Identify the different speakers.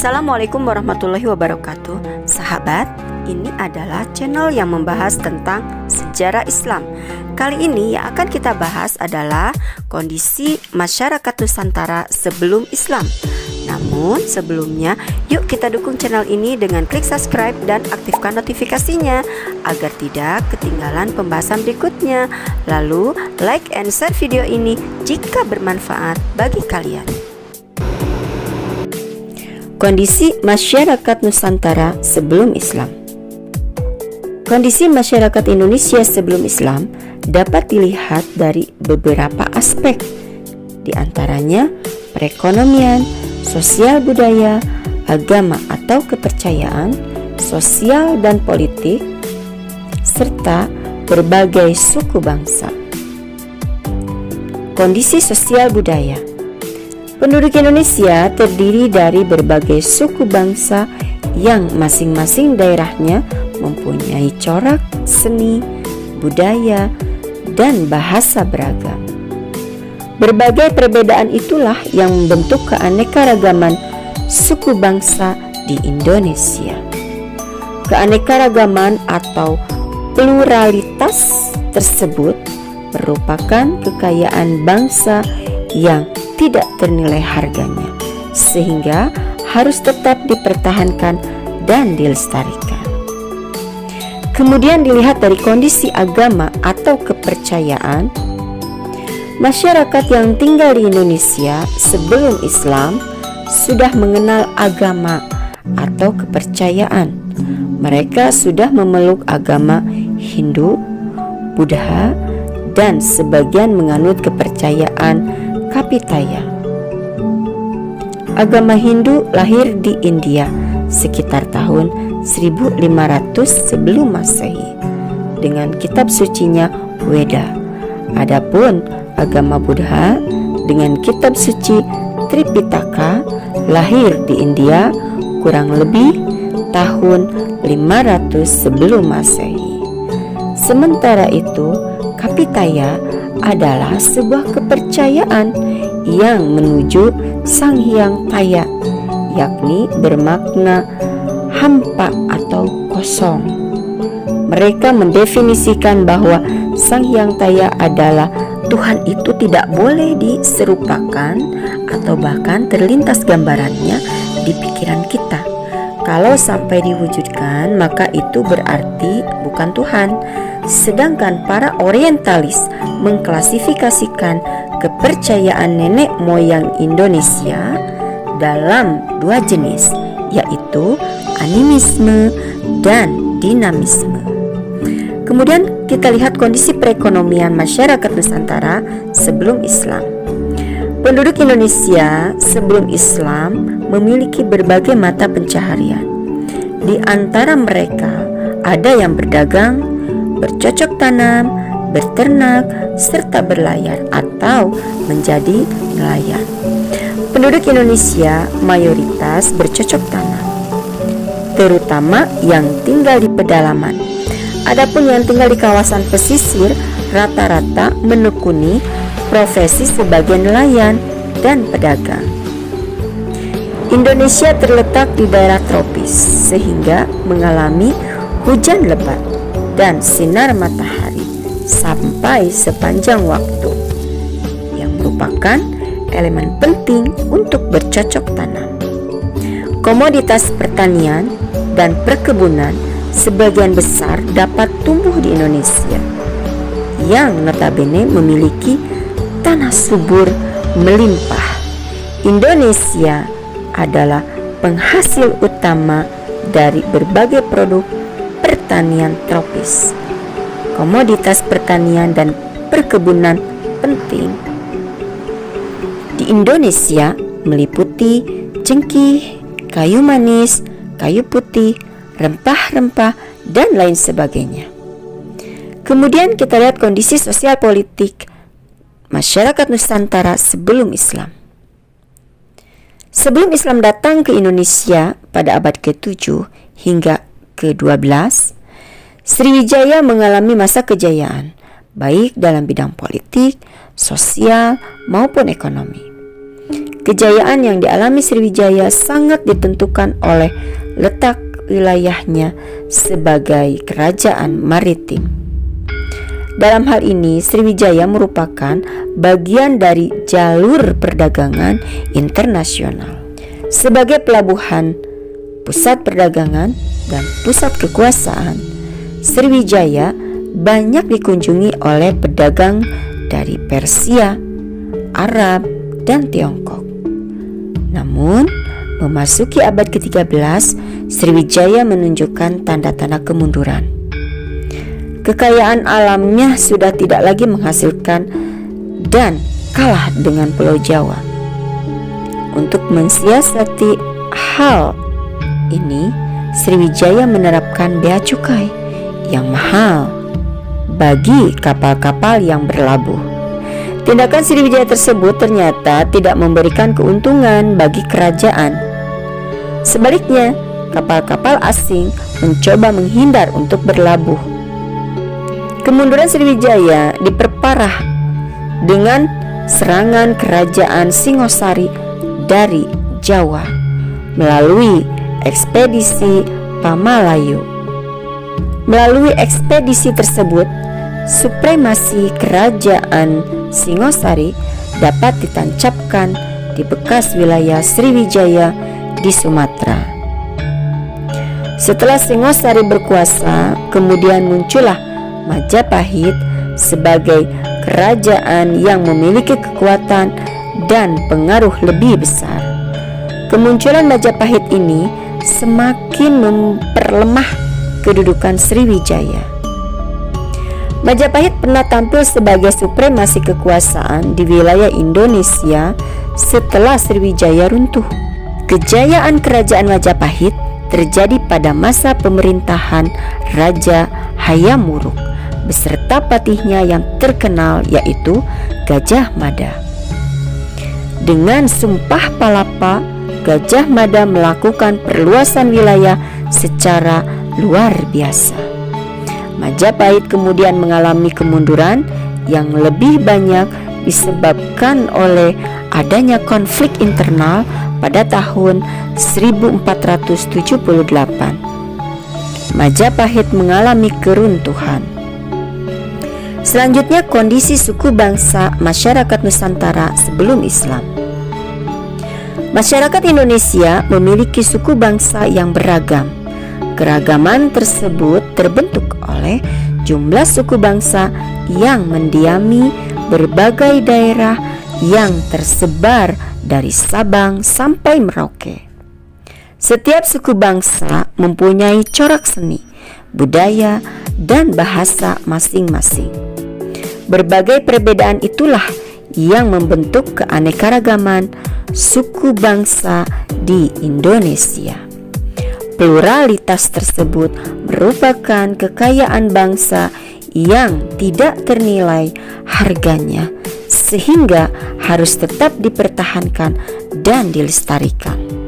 Speaker 1: Assalamualaikum warahmatullahi wabarakatuh. Sahabat, ini adalah channel yang membahas tentang sejarah Islam. Kali ini yang akan kita bahas adalah kondisi masyarakat Nusantara sebelum Islam. Namun sebelumnya, yuk kita dukung channel ini dengan klik subscribe dan aktifkan notifikasinya agar tidak ketinggalan pembahasan berikutnya. Lalu like and share video ini jika bermanfaat bagi kalian. Kondisi masyarakat Nusantara sebelum Islam. Kondisi masyarakat Indonesia sebelum Islam dapat dilihat dari beberapa aspek, di antaranya perekonomian, sosial budaya, agama atau kepercayaan, sosial dan politik, serta berbagai suku bangsa. Kondisi sosial budaya. Penduduk Indonesia terdiri dari berbagai suku bangsa yang masing-masing daerahnya mempunyai corak, seni, budaya, dan bahasa beragam. Berbagai perbedaan itulah yang membentuk keanekaragaman suku bangsa di Indonesia. Keanekaragaman atau pluralitas tersebut merupakan kekayaan bangsa yang tidak ternilai harganya, sehingga harus tetap dipertahankan dan dilestarikan. Kemudian dilihat dari kondisi agama atau kepercayaan. Masyarakat yang tinggal di Indonesia sebelum Islam sudah mengenal agama atau kepercayaan. Mereka sudah memeluk agama Hindu, Buddha, dan sebagian menganut kepercayaan Kapitaya. Agama Hindu lahir di India sekitar tahun 1500 sebelum Masehi dengan kitab sucinya Weda. Adapun agama Buddha dengan kitab suci Tripitaka lahir di India kurang lebih tahun 500 sebelum Masehi. Sementara itu, Kapitaya adalah sebuah kepercayaan yang menuju Sang Hyang Taya, yakni bermakna hampa atau kosong. Mereka mendefinisikan bahwa Sang Hyang Taya adalah Tuhan itu tidak boleh diserupakan atau bahkan terlintas gambarannya di pikiran kita. Kalau sampai diwujudkan, maka itu berarti bukan Tuhan. Sedangkan para orientalis mengklasifikasikan kepercayaan nenek moyang Indonesia dalam dua jenis, yaitu animisme dan dinamisme. Kemudian kita lihat kondisi perekonomian masyarakat Nusantara sebelum Islam. Penduduk Indonesia sebelum Islam memiliki berbagai mata pencaharian. Di antara mereka ada yang berdagang, bercocok tanam, berternak, serta berlayar atau menjadi nelayan. Penduduk Indonesia mayoritas bercocok tanam, terutama yang tinggal di pedalaman. Adapun yang tinggal di kawasan pesisir rata-rata menekuni profesi sebagai nelayan dan pedagang. Indonesia terletak di daerah tropis sehingga mengalami hujan lebat dan sinar matahari sampai sepanjang waktu, yang merupakan elemen penting untuk bercocok tanam. Komoditas pertanian dan perkebunan sebagian besar dapat tumbuh di Indonesia, yang notabene memiliki tanah subur melimpah. Indonesia adalah penghasil utama dari berbagai produk pertanian tropis. Komoditas pertanian dan perkebunan penting di Indonesia meliputi cengkih, kayu manis, kayu putih, rempah-rempah, dan lain sebagainya. Kemudian kita lihat kondisi sosial politik masyarakat Nusantara sebelum Islam. Sebelum Islam datang ke Indonesia pada abad ke-7 hingga ke-12, Sriwijaya mengalami masa kejayaan, baik dalam bidang politik, sosial, maupun ekonomi. Kejayaan yang dialami Sriwijaya sangat ditentukan oleh letak wilayahnya sebagai kerajaan maritim. Dalam hal ini, Sriwijaya merupakan bagian dari jalur perdagangan internasional. Sebagai pelabuhan, pusat perdagangan, dan pusat kekuasaan, Sriwijaya banyak dikunjungi oleh pedagang dari Persia, Arab, dan Tiongkok. Namun, memasuki abad ke-13, Sriwijaya menunjukkan tanda-tanda kemunduran. Kekayaan alamnya sudah tidak lagi menghasilkan dan kalah dengan Pulau Jawa. Untuk mensiasati hal ini, Sriwijaya menerapkan bea cukai yang mahal bagi kapal-kapal yang berlabuh. Tindakan Sriwijaya tersebut ternyata tidak memberikan keuntungan bagi kerajaan. Sebaliknya, kapal-kapal asing mencoba menghindar untuk berlabuh. Kemunduran Sriwijaya diperparah dengan serangan kerajaan Singosari dari Jawa melalui ekspedisi Pamalayu. Melalui ekspedisi tersebut, supremasi kerajaan Singosari dapat ditancapkan di bekas wilayah Sriwijaya di Sumatera. Setelah Singosari berkuasa, kemudian muncullah Majapahit sebagai kerajaan yang memiliki kekuatan dan pengaruh lebih besar. Kemunculan Majapahit ini semakin memperlemah kedudukan Sriwijaya. Majapahit pernah tampil sebagai supremasi kekuasaan di wilayah Indonesia setelah Sriwijaya runtuh. Kejayaan kerajaan Majapahit terjadi pada masa pemerintahan Raja Hayam Wuruk beserta patihnya yang terkenal yaitu Gajah Mada. Dengan Sumpah Palapa, Gajah Mada melakukan perluasan wilayah secara luar biasa. Majapahit kemudian mengalami kemunduran yang lebih banyak disebabkan oleh adanya konflik internal pada tahun 1478. Majapahit mengalami keruntuhan. Selanjutnya, kondisi suku bangsa masyarakat Nusantara sebelum Islam. Masyarakat Indonesia memiliki suku bangsa yang beragam. Keragaman tersebut terbentuk oleh jumlah suku bangsa yang mendiami berbagai daerah yang tersebar dari Sabang sampai Merauke. Setiap suku bangsa mempunyai corak seni, budaya, dan bahasa masing-masing. Berbagai perbedaan itulah yang membentuk keanekaragaman suku bangsa di Indonesia. Pluralitas tersebut merupakan kekayaan bangsa yang tidak ternilai harganya, sehingga harus tetap dipertahankan dan dilestarikan.